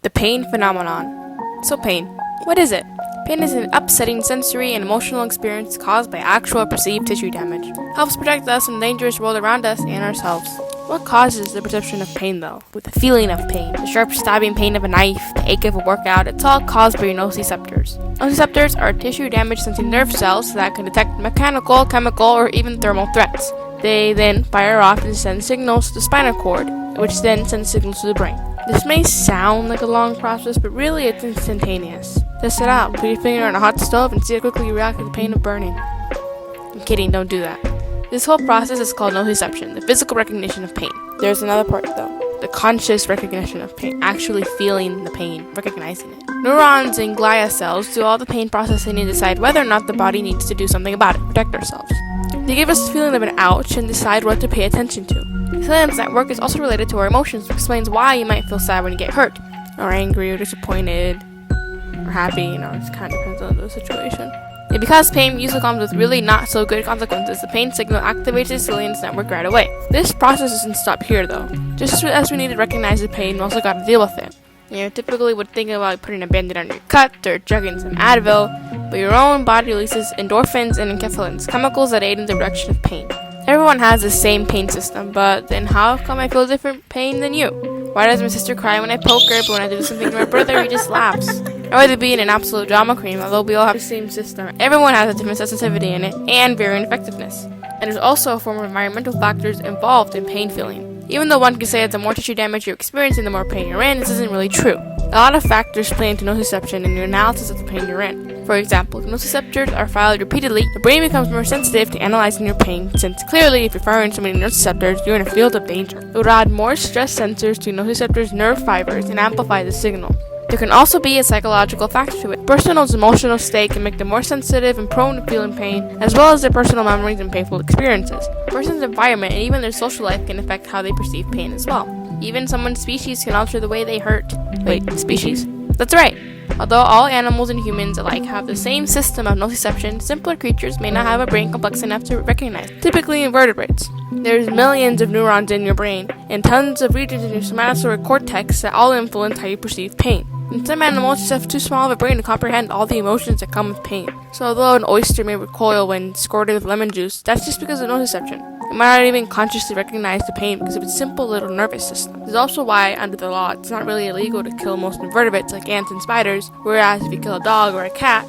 The pain phenomenon. So pain. What is it? Pain is an upsetting sensory and emotional experience caused by actual or perceived tissue damage. It helps protect us from the dangerous world around us and ourselves. What causes the perception of pain though? With the feeling of pain, the sharp stabbing pain of a knife, the ache of a workout, it's all caused by your nociceptors. Nociceptors are tissue damage sensing nerve cells that can detect mechanical, chemical, or even thermal threats. They then fire off and send signals to the spinal cord, which then sends signals to the brain. This may sound like a long process, but really it's instantaneous. Test it out. Put your finger on a hot stove and see how quickly you react to the pain of burning. I'm kidding, don't do that. This whole process is called nociception, the physical recognition of pain. There's another part though, the conscious recognition of pain, actually feeling the pain, recognizing it. Neurons and glia cells do all the pain processing and decide whether or not the body needs to do something about it, protect ourselves. They give us the feeling of an ouch and decide what to pay attention to. The thalamus network is also related to our emotions, which explains why you might feel sad when you get hurt, or angry, or disappointed, or happy, it just kind of depends on the situation. And because pain usually comes with really not so good consequences, the pain signal activates the thalamus network right away. This process doesn't stop here though. Just as we need to recognize the pain, we also gotta deal with it. Typically would think about putting a band-aid on your cut or chugging some Advil, but your own body releases endorphins and enkephalins, chemicals that aid in the reduction of pain. Everyone has the same pain system, but then how come I feel different pain than you? Why does my sister cry when I poke her, but when I do something to my brother, he just laughs? I'd rather be in an absolute drama queen, although we all have the same system. Everyone has a different sensitivity in it, and varying effectiveness. And there's also a form of environmental factors involved in pain feeling. Even though one could say that the more tissue damage you're experiencing, the more pain you're in, this isn't really true. A lot of factors play into nociception in your analysis of the pain you're in. For example, if nociceptors are fired repeatedly, the brain becomes more sensitive to analyzing your pain, since clearly if you're firing so many nociceptors, you're in a field of danger. It would add more stress sensors to nociceptors' nerve fibers and amplify the signal. There can also be a psychological factor to it. A person's emotional state can make them more sensitive and prone to feeling pain, as well as their personal memories and painful experiences. A person's environment and even their social life can affect how they perceive pain as well. Even someone's species can alter the way they hurt. Wait, species? That's right. Although all animals and humans alike have the same system of nociception, simpler creatures may not have a brain complex enough to recognize. Typically invertebrates. There's millions of neurons in your brain, and tons of regions in your somatosensory cortex that all influence how you perceive pain. And some animals just have too small of a brain to comprehend all the emotions that come with pain. So although an oyster may recoil when squirted with lemon juice, that's just because of nociception. It might not even consciously recognize the pain because of its simple little nervous system. This is also why, under the law, it's not really illegal to kill most invertebrates like ants and spiders, whereas if you kill a dog or a cat,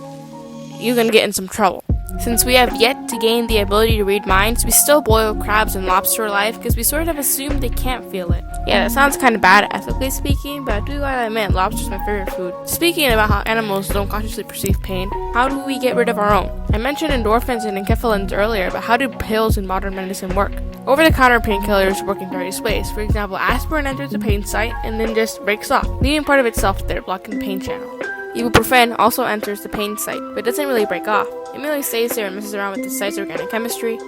you can get in some trouble. Since we have yet to gain the ability to read minds, we still boil crabs and lobster alive because we sort of assume they can't feel it. Yeah, that sounds kind of bad ethically speaking, but I do gotta admit, lobster's my favorite food. Speaking about how animals don't consciously perceive pain, how do we get rid of our own? I mentioned endorphins and enkephalins earlier, but how do pills in modern medicine work? Over-the-counter painkillers work in various ways. For example, aspirin enters the pain site and then just breaks off, leaving part of itself there, blocking the pain channel. Ibuprofen also enters the pain site, but doesn't really break off. It merely stays there and messes around with the site's organic chemistry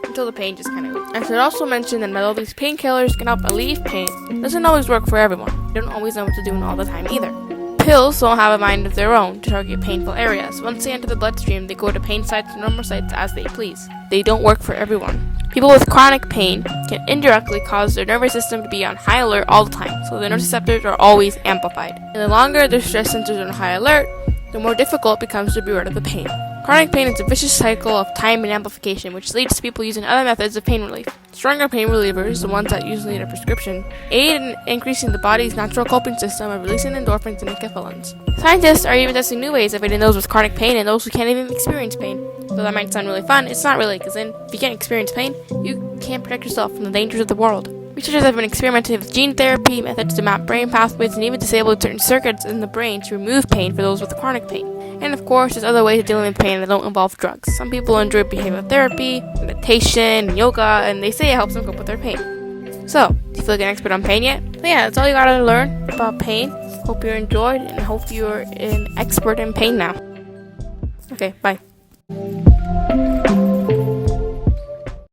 until the pain just kind of leaves. I should also mention that although these painkillers can help alleviate pain, it doesn't always work for everyone. They don't always know what to do all the time either. Pills don't have a mind of their own to target painful areas. Once they enter the bloodstream, they go to pain sites and normal sites as they please. They don't work for everyone. People with chronic pain can indirectly cause their nervous system to be on high alert all the time, so their nociceptors are always amplified. And the longer their stress sensors are on high alert, the more difficult it becomes to be rid of the pain. Chronic pain is a vicious cycle of time and amplification, which leads to people using other methods of pain relief. Stronger pain relievers, the ones that usually need a prescription, aid in increasing the body's natural coping system of releasing endorphins and enkephalins. Scientists are even testing new ways of aiding those with chronic pain and those who can't even experience pain. Though that might sound really fun, it's not really, because then if you can't experience pain, you can't protect yourself from the dangers of the world. Researchers have been experimenting with gene therapy methods to map brain pathways and even disable certain circuits in the brain to remove pain for those with chronic pain. And of course, there's other ways of dealing with pain that don't involve drugs. Some people enjoy behavioral therapy, meditation, and yoga, and they say it helps them cope with their pain. So, do you feel like an expert on pain yet? Well, yeah, that's all you gotta learn about pain. Hope you enjoyed, and hope you're an expert in pain now. Okay, bye.